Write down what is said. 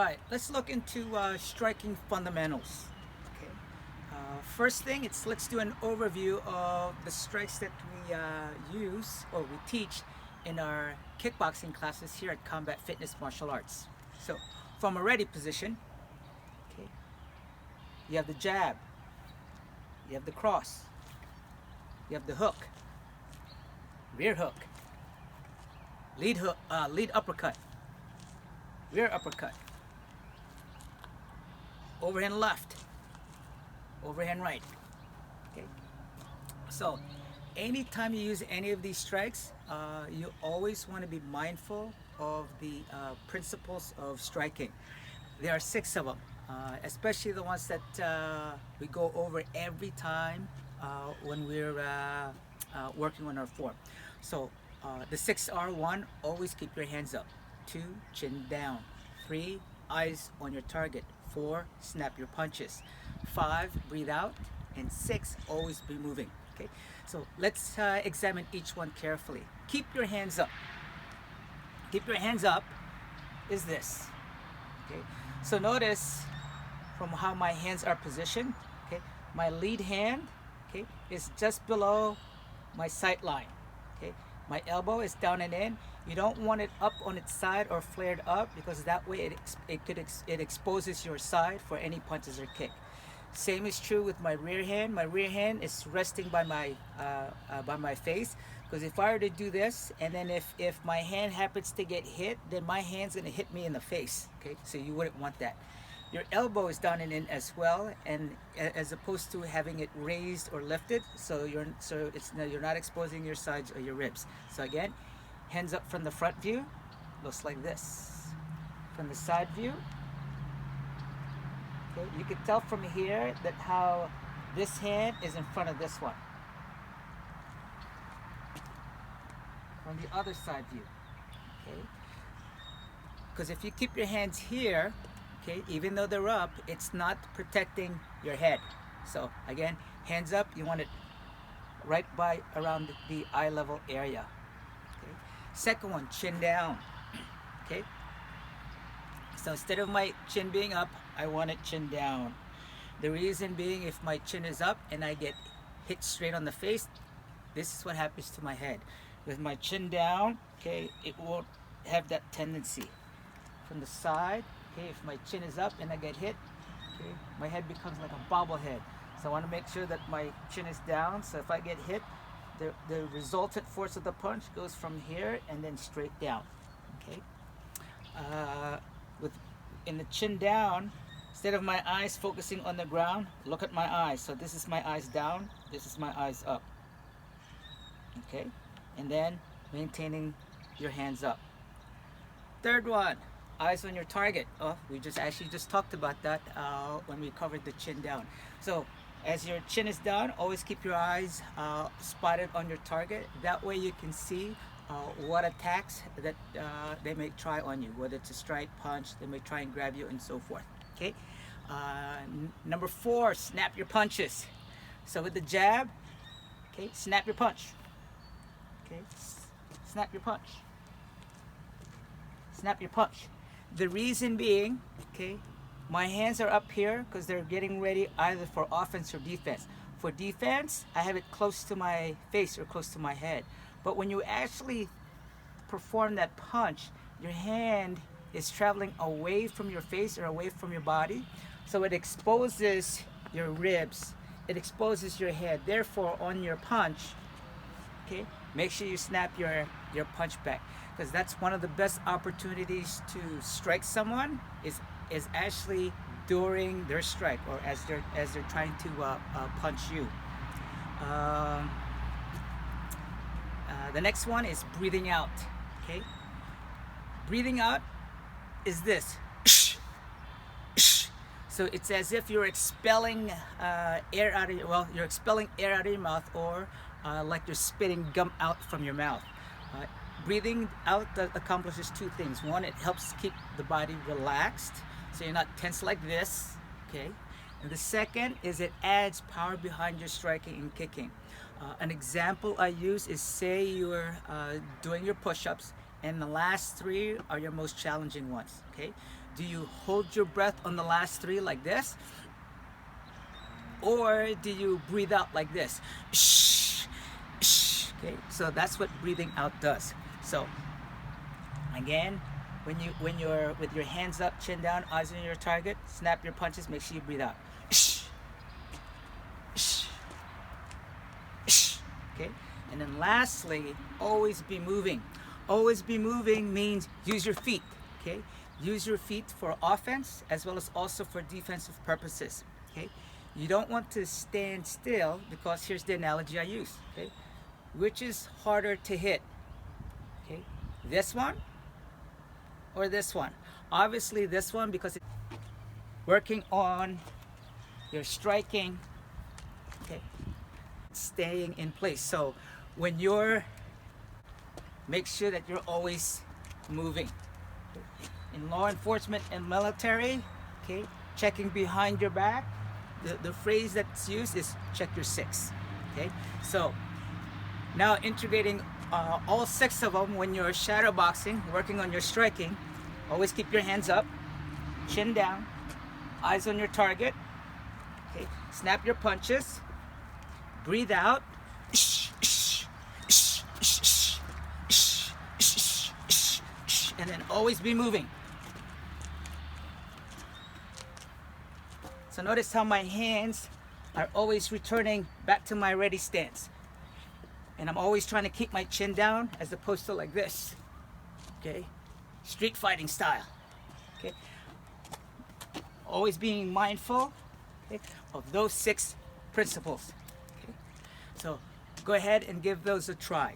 right, let's look into striking fundamentals. Okay. First thing, let's do an overview of the strikes that we use or we teach in our kickboxing classes here at Combat Fitness Martial Arts. So, from a ready position, okay, you have the jab, you have the cross, you have the hook, rear hook, lead uppercut, rear uppercut, overhand left, overhand right. Okay. So, anytime you use any of these strikes, you always want to be mindful of the principles of striking. There are 6 of them, especially the ones that we go over every time when we're working on our form. So, the 6 are: 1, always keep your hands up; 2, chin down; 3, eyes on your target; 4, snap your punches; 5, breathe out; and 6, always be moving. Okay, so let's examine each one carefully. Keep your hands up. Keep your hands up is this. Okay, so notice from how my hands are positioned. Okay, my lead hand, okay, is just below my sight line. Okay, my elbow is down and in. You don't want it up on its side or flared up, because that way it exposes your side for any punches or kick. Same is true with my rear hand. My rear hand is resting by my face, because if I were to do this and then if my hand happens to get hit, then my hand's gonna hit me in the face. Okay, so you wouldn't want that. Your elbow is down and in as well, and as opposed to having it raised or lifted, so you're not exposing your sides or your ribs. So again, hands up from the front view, looks like this. From the side view, okay, you can tell from here that how this hand is in front of this one. From the other side view, okay, because if you keep your hands here, okay, even though they're up, it's not protecting your head. So again, hands up, you want it right by around the eye level area. Okay. Second one, chin down. Okay. So instead of my chin being up, I want it chin down. The reason being, if my chin is up and I get hit straight on the face, this is what happens to my head. With my chin down, okay, it won't have that tendency. From the side, okay, if my chin is up and I get hit, okay, my head becomes like a bobblehead. So I want to make sure that my chin is down, so if I get hit, the resultant force of the punch goes from here and then straight down. Okay. In the chin down, instead of my eyes focusing on the ground, look at my eyes. So this is my eyes down, this is my eyes up. Okay, and then maintaining your hands up. Third one, eyes on your target. Oh, we just talked about that when we covered the chin down. So as your chin is down, always keep your eyes spotted on your target. That way you can see what attacks that they may try on you, whether it's a strike, punch, they may try and grab you, and so forth. Okay. Number 4, snap your punches. So with the jab, okay, snap your punch. Okay, snap your punch. Snap your punch. The reason being, okay, my hands are up here because they're getting ready either for offense or defense. For defense, I have it close to my face or close to my head. But when you actually perform that punch, your hand is traveling away from your face or away from your body. So it exposes your ribs, it exposes your head. Therefore, on your punch, okay, make sure you snap your punch back, because that's one of the best opportunities to strike someone is actually during their strike, or as they're trying to punch you. The next one is breathing out. Okay, breathing out is this. So it's as if you're expelling air out of you're expelling air out of your mouth, or like you're spitting gum out from your mouth. Breathing out accomplishes 2 things. One, it helps keep the body relaxed, so you're not tense like this. Okay, and the second is it adds power behind your striking and kicking. An example I use is, say you're doing your push-ups and the last 3 are your most challenging ones. Okay, Do you hold your breath on the last 3 like this? Or do you breathe out like this? Shh, shh. Okay, so that's what breathing out does. So again, when you're with your hands up, chin down, eyes on your target, snap your punches, make sure you breathe out. Shh, shh, shh. Okay, and then lastly, always be moving. Always be moving means use your feet. Okay, use your feet for offense as well as also for defensive purposes. Okay, you don't want to stand still, because here's the analogy I use. Okay, which is harder to hit? Okay, this one or this one? Obviously this one, because it's working on your striking. Okay, staying in place. So when you're, make sure that you're always moving. In law enforcement and military, okay, checking behind your back, the phrase that's used is check your 6. Okay, so now integrating all 6 of them when you're shadow boxing, working on your striking. Always keep your hands up, chin down, eyes on your target. Okay, snap your punches, breathe out, and then always be moving. So notice how my hands are always returning back to my ready stance. And I'm always trying to keep my chin down as opposed to like this. Okay? Street fighting style. Okay? Always being mindful, okay, of those 6 principles. Okay? So go ahead and give those a try.